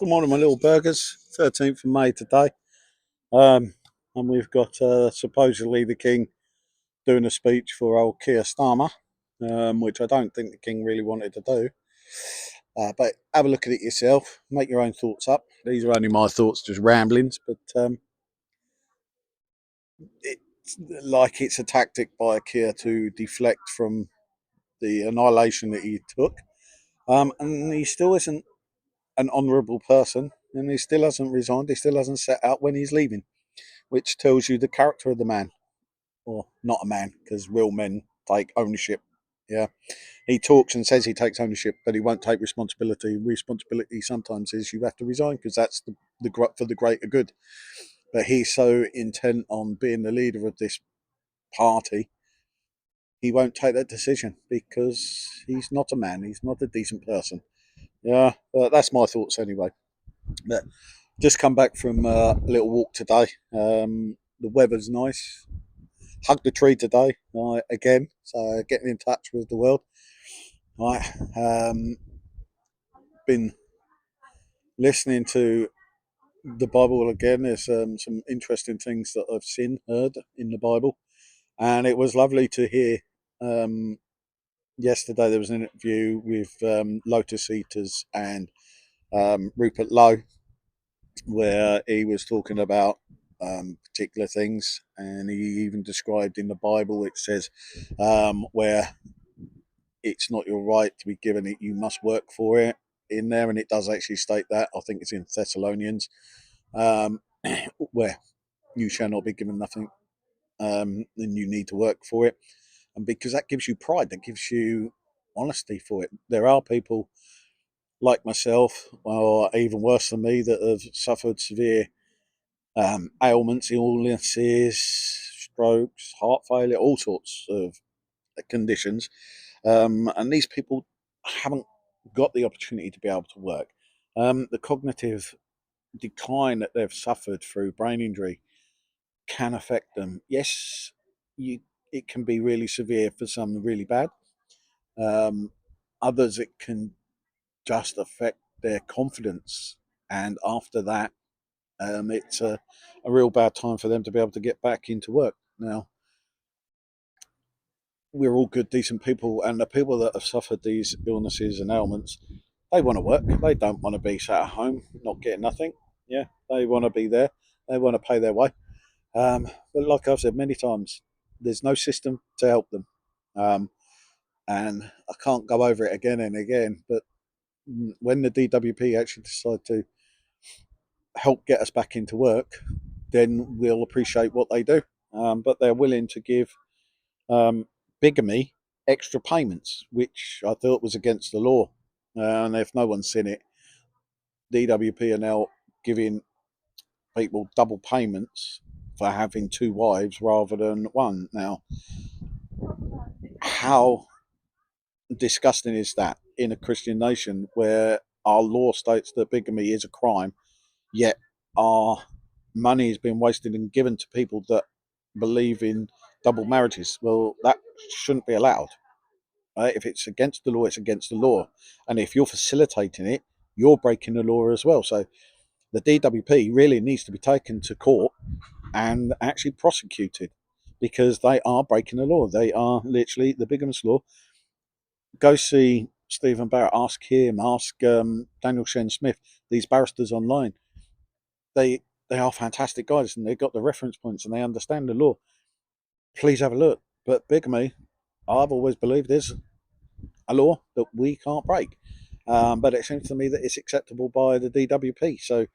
Good morning, my little burgers. 13th of May today. Um, and we've got supposedly the King doing a speech for old Keir Starmer, which I don't think the King really wanted to do. But have a look at it yourself, make your own thoughts up. These are only my thoughts, just ramblings, but it's like it's a tactic by Keir to deflect from the annihilation that he took. And he still isn't an honourable person, and he still hasn't resigned, he still hasn't set out when he's leaving, which tells you the character of the man, or not a man, because real men take ownership. Yeah, he talks and says he takes ownership, but he won't take responsibility. Responsibility sometimes is you have to resign because that's for the greater good. But he's so intent on being the leader of this party, he won't take that decision because he's not a man. He's not a decent person. Yeah, but that's my thoughts anyway. But just come back from a little walk today. The weather's nice. Hugged the tree today, right, again. So getting in touch with the world. Right. Been listening to the Bible again. There's some interesting things that I've heard in the Bible, and it was lovely to hear. Um, Yesterday there was an interview with Lotus Eaters and Rupert Lowe, where he was talking about particular things, and he even described in the Bible it says where it's not your right to be given it, you must work for it in there, and it does actually state that. I think it's in Thessalonians, um, where you shall not be given nothing, and you need to work for it, and because that gives you pride, that gives you honesty for it. There are people like myself, or even worse than me, that have suffered severe ailments, illnesses, strokes, heart failure, all sorts of conditions. And these people haven't got the opportunity to be able to work. The cognitive decline that they've suffered through brain injury can affect them. Yes, you, it can be really severe for some, really bad. Um, Others, it can just affect their confidence. And after that, it's a real bad time for them to be able to get back into work. Now, we're all good, decent people, and the people that have suffered these illnesses and ailments, they want to work. They don't want to be sat at home not getting nothing. Yeah, they want to be there. They want to pay their way. But like I've said many times, there's no system to help them, um, and I can't go over it again and again. But when the DWP actually decide to help get us back into work, then we'll appreciate what they do. But they're willing to give um, bigamy extra payments, which I thought was against the law. And if no one's seen it, DWP are now giving people double payments for having two wives rather than one. Now, how disgusting is that in a Christian nation where our law states that bigamy is a crime, yet our money has been wasted and given to people that believe in double marriages? Well, that shouldn't be allowed. Right? If it's against the law, it's against the law. And if you're facilitating it, you're breaking the law as well. So the DWP really needs to be taken to court and actually prosecuted because they are breaking the law. They are literally the bigamist law. Go see Stephen Barrett, ask him, ask Daniel Shen Smith, these barristers online. They are fantastic guys and they've got the reference points and they understand the law. Please have a look. But bigamy, I've always believed, is a law that we can't break. But it seems to me that it's acceptable by the DWP. So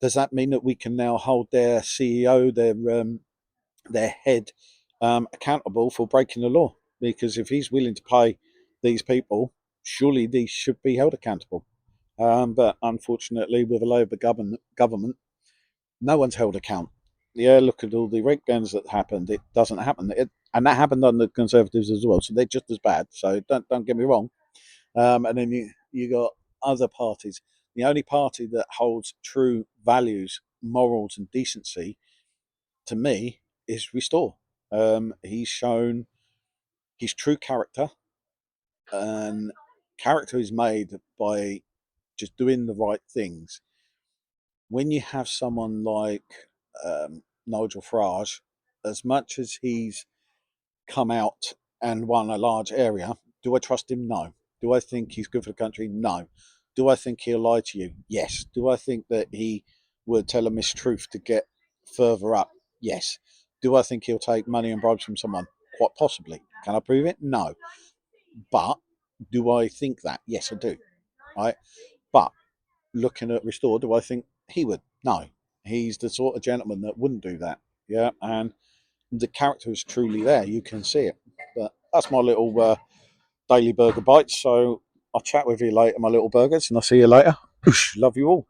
does that mean that we can now hold their CEO, their head, accountable for breaking the law? Because if he's willing to pay these people, surely these should be held accountable. But unfortunately, with a Labour government, no one's held account. Yeah, look at all the rape guns that happened. It doesn't happen, and that happened under the Conservatives as well. So they're just as bad. So don't get me wrong. And then you got other parties. The only party that holds true values, morals, and decency to me is Restore. He's shown his true character, and character is made by just doing the right things. When you have someone like Nigel Farage, as much as he's come out and won a large area, do I trust him? No. Do I think he's good for the country? No. Do I think he'll lie to you? Yes. Do I think that he would tell a mistruth to get further up? Yes. Do I think he'll take money and bribes from someone? Quite possibly. Can I prove it? No. But do I think that? Yes, I do. Right. But looking at Restore, do I think he would? No. He's the sort of gentleman that wouldn't do that. Yeah. And the character is truly there. You can see it. But that's my little daily burger bites. So I'll chat with you later, my little burgers, and I'll see you later. Love you all.